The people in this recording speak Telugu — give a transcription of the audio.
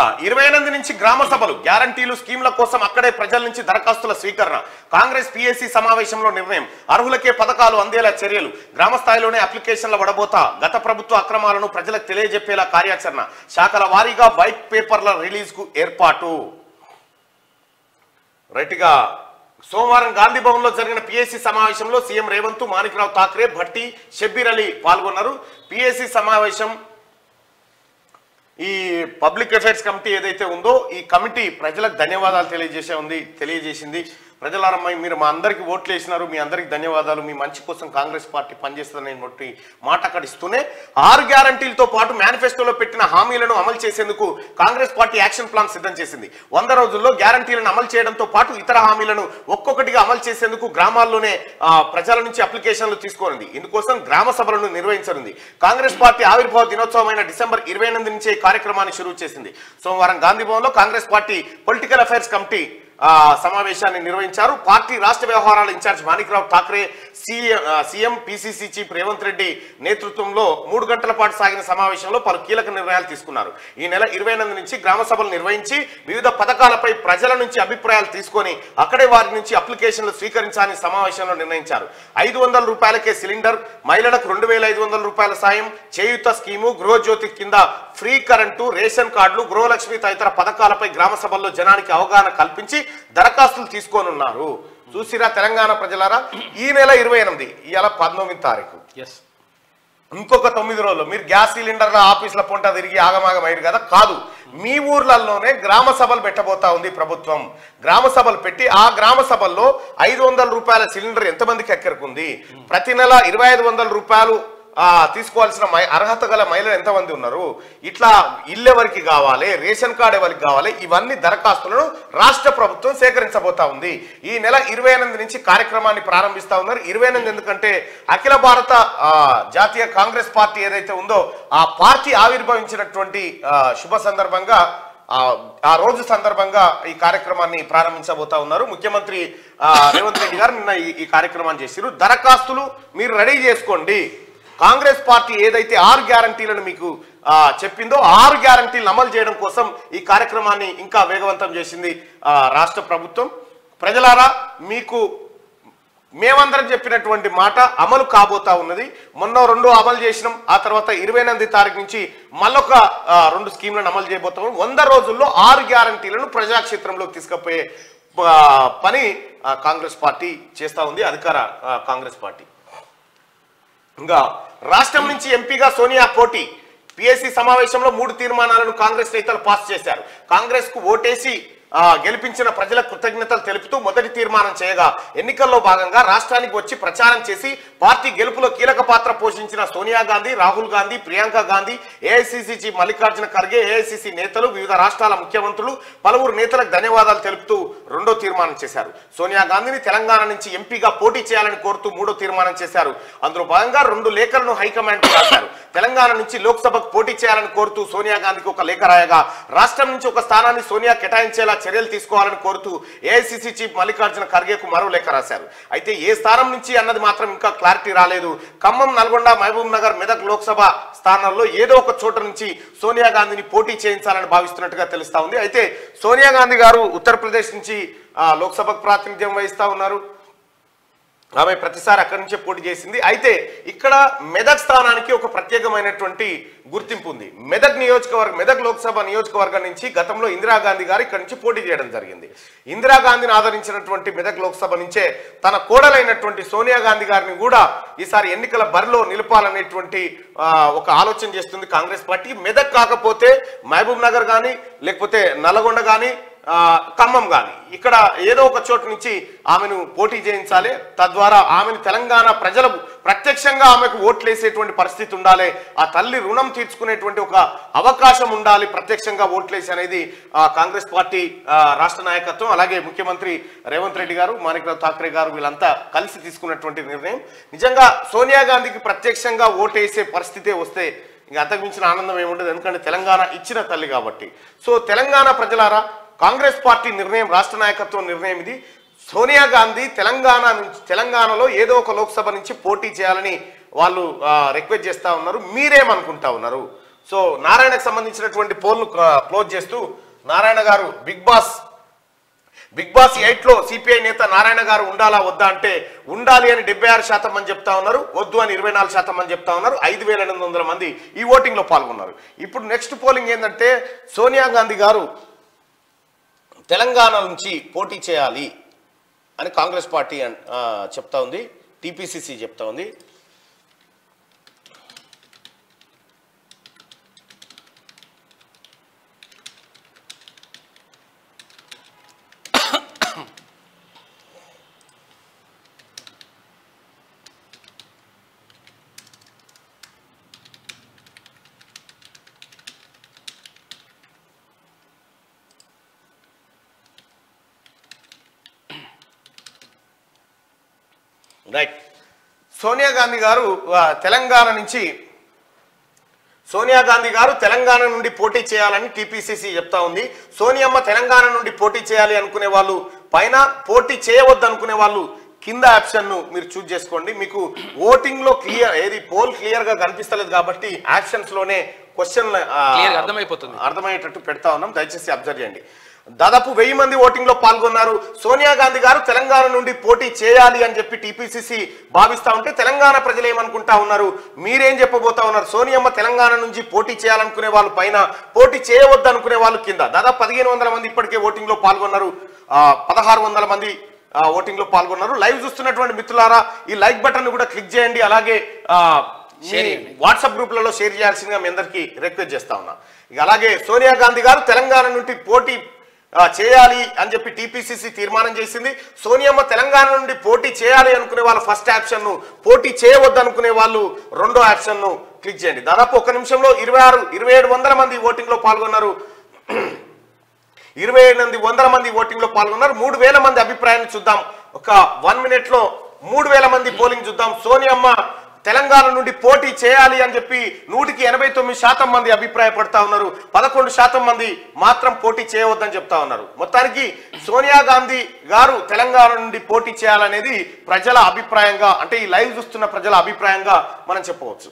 ఇక 28 నుంచి గ్రామ సభలు గ్యారంటీలు స్కీమ్ల కోసం అక్కడే ప్రజల నుంచి దరఖాస్తుల స్వీకరణ కాంగ్రెస్ పిఎస్సి సమావేశంలో నిర్ణయం అర్హులకే పథకాలు అందేలా చర్యలు గ్రామ స్థాయిలోనే అప్లికేషన్ల వడబోత గత ప్రభుత్వ అక్రమాలను ప్రజలకు తెలియజెప్పేలా కార్యాచరణ శాఖల వారీగా వైట్ పేపర్ల రిలీజ్ కు ఏర్పాటు రైట్గా సోమవారం గాంధీ భవన్ లో జరిగిన పిఎస్సి సమావేశంలో సీఎం రేవంత్ మాణిక్రావు ఠాక్రే భట్టి షబ్బీర్ అలీ పాల్గొన్నారు పిఎస్సి సమావేశం ఈ పబ్లిక్ అఫైర్స్ కమిటీ ఏదైతే ఉందో ఈ కమిటీ ప్రజలకు ధన్యవాదాలు తెలియజేసింది ప్రజలారా మీరు మా అందరికి ఓట్లు వేసినారు మీ అందరికి ధన్యవాదాలు మీ మంచి కోసం కాంగ్రెస్ పార్టీ పనిచేస్తుందని మాట అక్కడ ఇస్తూనే 6 గ్యారంటీలతో పాటు మేనిఫెస్టోలో పెట్టిన హామీలను అమలు చేసేందుకు కాంగ్రెస్ పార్టీ యాక్షన్ ప్లాన్ సిద్ధం చేసింది 100 రోజుల్లో గ్యారంటీలను అమలు చేయడంతో పాటు ఇతర హామీలను ఒక్కొక్కటిగా అమలు చేసేందుకు గ్రామాల్లోనే ప్రజల నుంచి అప్లికేషన్లు తీసుకోనుంది ఇందుకోసం గ్రామ సభలను నిర్వహించనుంది కాంగ్రెస్ పార్టీ ఆవిర్భావ దినోత్సవమైన డిసెంబర్ 28 నుంచే కార్యక్రమాన్ని షురూ చేసింది సోమవారం గాంధీ భవన్ లో Congress party political affairs committee సమావేశాన్ని నిర్వహించారు పార్టీ రాష్ట్ర వ్యవహారాల in charge Manikrao Thackeray CM PCC chief Revanth Reddy నేతృత్వంలో 3 గంటల పాటు సాగిన సమావేశంలో పలు కీలక నిర్ణయాలు తీసుకున్నారు ఈ నెల 28 నుంచి గ్రామ సభలు నిర్వహించి వివిధ పథకాలపై ప్రజల నుంచి అభిప్రాయాలు తీసుకొని అక్కడే వారి నుంచి అప్లికేషన్లు స్వీకరించాలని సమావేశంలో నిర్ణయించారు 500 రూపాయలకే సిలిండర్ మహిళలకు 2500 రూపాయల సాయం చేయూత స్కీము గృహజ్యోతి కింద ఫ్రీ కరెంటు రేషన్ కార్డులు గృహలక్ష్మి తదితర పథకాలపై గ్రామ సభల్లో జనానికి అవగాహన కల్పించి దరఖాస్తులు తీసుకోనున్నారు చూసిరా తెలంగాణ ప్రజలారా ఈ నెల 28 ఇవాళ 19వ తారీఖు ఇంకొక 9 రోజుల్లో మీరు గ్యాస్ సిలిండర్ల ఆఫీసుల పొంట తిరిగి ఆగమాగమైరు కదా కాదు మీ ఊర్లలోనే గ్రామ సభలు పెట్టబోతా ఉంది ప్రభుత్వం గ్రామ సభలు పెట్టి ఆ గ్రామ సభల్లో 500 రూపాయల సిలిండర్ ఎంతమందికి ఎక్కరుకుంది ప్రతి నెల 2500 రూపాయలు తీసుకోవాల్సిన అర్హత గల మహిళలు ఎంతమంది ఉన్నారు ఇట్లా ఇల్లు ఎవరికి కావాలి రేషన్ కార్డు ఎవరికి కావాలి ఇవన్నీ దరఖాస్తులను రాష్ట్ర ప్రభుత్వం సేకరించబోతా ఉంది ఈ నెల 28 నుంచి కార్యక్రమాన్ని ప్రారంభిస్తా ఉన్నారు 28 ఎందుకంటే అఖిల భారత జాతీయ కాంగ్రెస్ పార్టీ ఏదైతే ఉందో ఆ పార్టీ ఆవిర్భవించినటువంటి శుభ సందర్భంగా ఆ రోజు సందర్భంగా ఈ కార్యక్రమాన్ని ప్రారంభించబోతా ఉన్నారు ముఖ్యమంత్రి రేవంత్ రెడ్డి గారు నిన్న ఈ కార్యక్రమాన్ని చేశారు దరఖాస్తులు మీరు రెడీ చేసుకోండి కాంగ్రెస్ పార్టీ ఏదైతే 6 గ్యారంటీలను మీకు చెప్పిందో 6 గ్యారంటీలను అమలు చేయడం కోసం ఈ కార్యక్రమాన్ని ఇంకా వేగవంతం చేసింది రాష్ట్ర ప్రభుత్వం ప్రజలారా మీకు మేమందరం చెప్పినటువంటి మాట అమలు కాబోతా ఉన్నది మొన్న 2 అమలు చేసినాం ఆ తర్వాత 28 తారీఖు నుంచి మళ్ళొక 2 స్కీమ్లను అమలు చేయబోతాం 100 రోజుల్లో 6 గ్యారంటీలను ప్రజాక్షేత్రంలోకి తీసుకుపోయే పని కాంగ్రెస్ పార్టీ చేస్తా ఉంది అధికార కాంగ్రెస్ పార్టీ ఇంకా రాష్ట్రం నుంచి ఎంపీగా సోనియా పోటీ పిఎస్సి సమావేశంలో 3 తీర్మానాలను కాంగ్రెస్ నేతలు పాస్ చేశారు కాంగ్రెస్ కు ఓటేసి గెలిపించిన ప్రజలకు కృతజ్ఞతలు తెలుపుతూ మొదటి తీర్మానం చేయగా ఎన్నికల్లో భాగంగా రాష్ట్రానికి వచ్చి ప్రచారం చేసి పార్టీ గెలుపులో కీలక పాత్ర పోషించిన Sonia Gandhi Rahul Gandhi Priyanka Gandhi AICC chief Mallikarjuna Kharge AICC నేతలు వివిధ రాష్ట్రాల ముఖ్యమంత్రులు పలువురు నేతలకు ధన్యవాదాలు తెలుపుతూ 2వ తీర్మానం చేశారు సోనియా గాంధీని తెలంగాణ నుంచి ఎంపీగా పోటీ చేయాలని కోరుతూ 3వ తీర్మానం చేశారు అందులో భాగంగా 2 లేఖలను హైకమాండ్ కు రాశారు తెలంగాణ నుంచి లోక్సభకు పోటీ చేయాలని కోరుతూ సోనియా గాంధీకి ఒక లేఖ రాయగా రాష్ట్రం నుంచి ఒక స్థానాన్ని సోనియా కేటాయించేలా చర్యలు తీసుకోవాలని కోరుతూ ఏఐసిసి చీఫ్ మల్లికార్జున ఖర్గేకు మరో లేఖ రాశారు అయితే ఏ స్థానం నుంచి అన్నది మాత్రం ఇంకా క్లారిటీ రాలేదు ఖమ్మం నల్గొండ మహబూబ్ నగర్ మెదక్ లోక్సభ స్థానాల్లో ఏదో ఒక చోట నుంచి సోనియా గాంధీని పోటీ చేయించాలని భావిస్తున్నట్టుగా తెలుస్తా ఉంది అయితే సోనియా గాంధీ గారు ఉత్తరప్రదేశ్ నుంచి లోక్సభకు ప్రాతినిధ్యం వహిస్తా ఉన్నారు ఆమె ప్రతిసారి అక్కడి నుంచే పోటీ చేసింది అయితే ఇక్కడ మెదక్ స్థానానికి ఒక ప్రత్యేకమైనటువంటి గుర్తింపు ఉంది మెదక్ లోక్సభ నియోజకవర్గం నుంచి గతంలో ఇందిరాగాంధీ గారు ఇక్కడ నుంచి పోటీ చేయడం జరిగింది ఇందిరాగాంధీని ఆదరించినటువంటి మెదక్ లోక్సభ నుంచే తన కోడలైనటువంటి సోనియా గాంధీ గారిని కూడా ఈసారి ఎన్నికల బరిలో నిలపాలనేటువంటి ఒక ఆలోచన చేస్తుంది కాంగ్రెస్ పార్టీ మెదక్ కాకపోతే మహబూబ్ నగర్ కానీ లేకపోతే నల్గొండ కానీ ఖమ్మం కానీ ఇక్కడ ఏదో ఒక చోటు నుంచి ఆమెను పోటీ చేయించాలి తద్వారా ఆమెను తెలంగాణ ప్రజలు ప్రత్యక్షంగా ఆమెకు ఓట్లేసేటువంటి పరిస్థితి ఉండాలి ఆ తల్లి రుణం తీర్చుకునేటువంటి ఒక అవకాశం ఉండాలి ప్రత్యక్షంగా ఓట్లేసి అనేది కాంగ్రెస్ పార్టీ రాష్ట్ర నాయకత్వం అలాగే ముఖ్యమంత్రి రేవంత్ రెడ్డి గారు మాణిక్రావు ఠాక్రే గారు వీళ్ళంతా కలిసి తీసుకున్నటువంటి నిర్ణయం నిజంగా సోనియా గాంధీకి ప్రత్యక్షంగా ఓటేసే పరిస్థితే వస్తే ఇంకా అంతకు మించిన ఆనందం ఏముండదు ఎందుకంటే తెలంగాణ ఇచ్చిన తల్లి కాబట్టి సో తెలంగాణ ప్రజలారా కాంగ్రెస్ పార్టీ నిర్ణయం రాష్ట్ర నాయకత్వం నిర్ణయం ఇది సోనియా గాంధీ తెలంగాణలో ఏదో ఒక లోక్సభ నుంచి పోటీ చేయాలని వాళ్ళు రిక్వెస్ట్ చేస్తా ఉన్నారు మీరేమనుకుంటా ఉన్నారు సో నారాయణకు సంబంధించినటువంటి పోల్ను క్లోజ్ చేస్తూ నారాయణ గారు బిగ్ బాస్ 8లో సిపిఐ నేత నారాయణ గారు ఉండాలా వద్దా అంటే ఉండాలి అని 76% మంది చెప్తా ఉన్నారు, వద్దు అని 24% మంది చెప్తా ఉన్నారు. 5,800 మంది ఈ ఓటింగ్ లో పాల్గొన్నారు. ఇప్పుడు నెక్స్ట్ పోలింగ్ ఏంటంటే సోనియా గాంధీ గారు తెలంగాణ నుంచి పోటీ చేయాలి అని కాంగ్రెస్ పార్టీ చెప్తా ఉంది, టిపిసిసి చెప్తా ఉంది. రైట్, సోనియా గాంధీ గారు తెలంగాణ నుండి పోటీ చేయాలని టీపీసీసీ చెప్తా ఉంది. సోనియమ్మ తెలంగాణ నుండి పోటీ చేయాలి అనుకునే వాళ్ళు పైన, పోటీ చేయవద్దు అనుకునే వాళ్ళు కింద ఆప్షన్ ను మీరు చూజ్ చేసుకోండి. మీకు ఓటింగ్ లో పోల్ క్లియర్ గా కనిపిస్తలేదు కాబట్టి ఆప్షన్స్ లోనే క్వశ్చన్ అర్థమయ్యేటట్టు పెడతా ఉన్నాం, దయచేసి అబ్జర్వ్ చేయండి. దాదాపు 1000 మంది ఓటింగ్ లో పాల్గొన్నారు. సోనియా గాంధీ గారు తెలంగాణ నుండి పోటీ చేయాలి అని చెప్పి టీపీసీసీ భావిస్తా ఉంటే తెలంగాణ ప్రజలు ఏమనుకుంటా ఉన్నారు, మీరేం చెప్పబోతా ఉన్నారు? సోనియమ్మ తెలంగాణ నుంచి పోటీ చేయాలనుకునే వాళ్ళు పైన, పోటీ చేయవద్దు అనుకునే వాళ్ళు కింద. దాదాపు 1500 మంది ఇప్పటికే ఓటింగ్ లో పాల్గొన్నారు, 1600 మంది ఓటింగ్ లో పాల్గొన్నారు. లైవ్ చూస్తున్నటువంటి మిత్రులారా ఈ లైక్ బటన్ కూడా క్లిక్ చేయండి, అలాగే వాట్సాప్ గ్రూప్లలో షేర్ చేయాల్సిందిగా మీ అందరికీ రిక్వెస్ట్ చేస్తా ఉన్నా. అలాగే సోనియా గాంధీ గారు తెలంగాణ నుండి పోటీ చేయాలి అని చెప్పి టీపీసీసీ తీర్మానం చేసింది. సోనియమ్మ తెలంగాణ నుండి పోటీ చేయాలి అనుకునే వాళ్ళు ఫస్ట్ ఆప్షన్ ను, పోటీ చేయవద్దు అనుకునే వాళ్ళు రెండో ఆప్షన్ ను క్లిక్ చేయండి. దాదాపు 1 నిమిషంలో 2700 మంది ఓటింగ్ లో పాల్గొన్నారు. 2800 మంది ఓటింగ్ లో పాల్గొన్నారు. 3000 మంది అభిప్రాయాన్ని చూద్దాం. ఒక 1 మినిట్ లో 3000 మంది పోలింగ్ చూద్దాం. సోనియమ్మ తెలంగాణ నుండి పోటీ చేయాలి అని చెప్పి 189% మంది అభిప్రాయపడతా ఉన్నారు. 11% మంది మాత్రం పోటీ చేయవద్దని చెప్తా ఉన్నారు. మొత్తానికి సోనియా గాంధీ గారు తెలంగాణ నుండి పోటీ చేయాలనేది ప్రజల అభిప్రాయంగా, అంటే ఈ లైవ్ చూస్తున్న ప్రజల అభిప్రాయంగా మనం చెప్పవచ్చు.